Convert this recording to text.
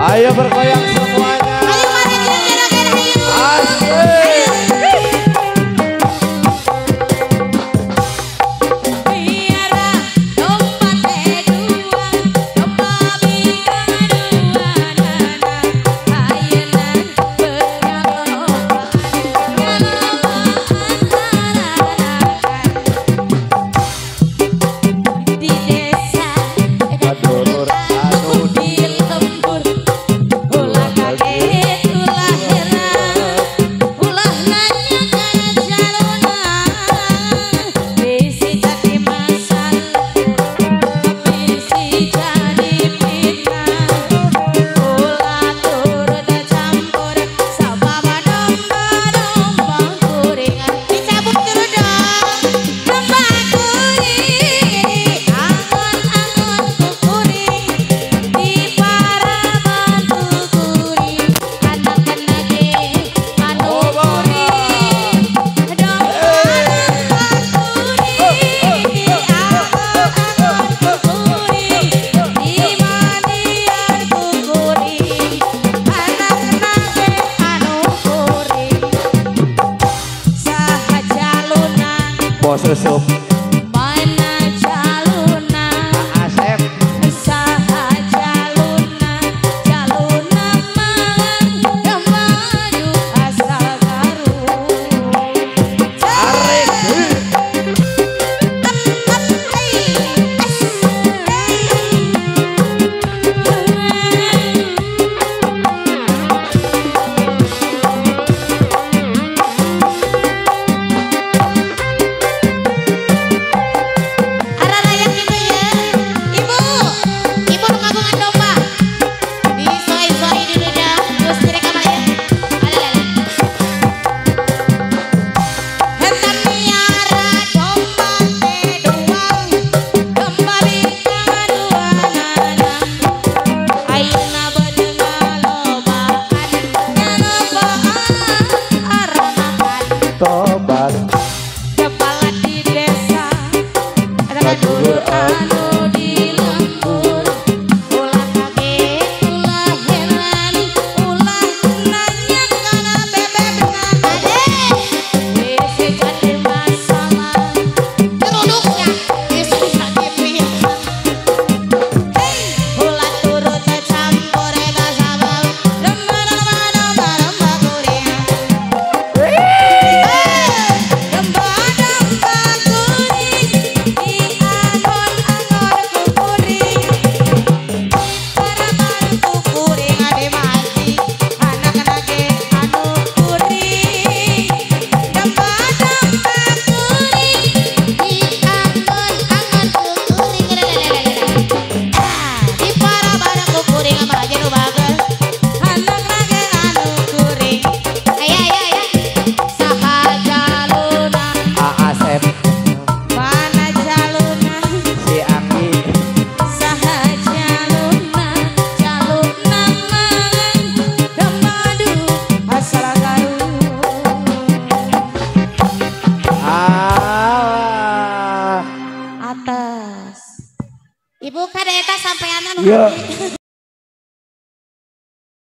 Ayo bergoyang semuanya. Ayo mari kita jodohkan ayo. Asik. Susup mana caluna Asep saha caluna caluna mangan kemaju asal garu tarik tobat kepala di desa dulur anu di lembur ulah kaget ulah heran ulah nanya kana bebek ade wis jadi masalah teruduknya Yesus hati ulah turut campur eta sabab domba kuring Ibu kada eta sampeanan ya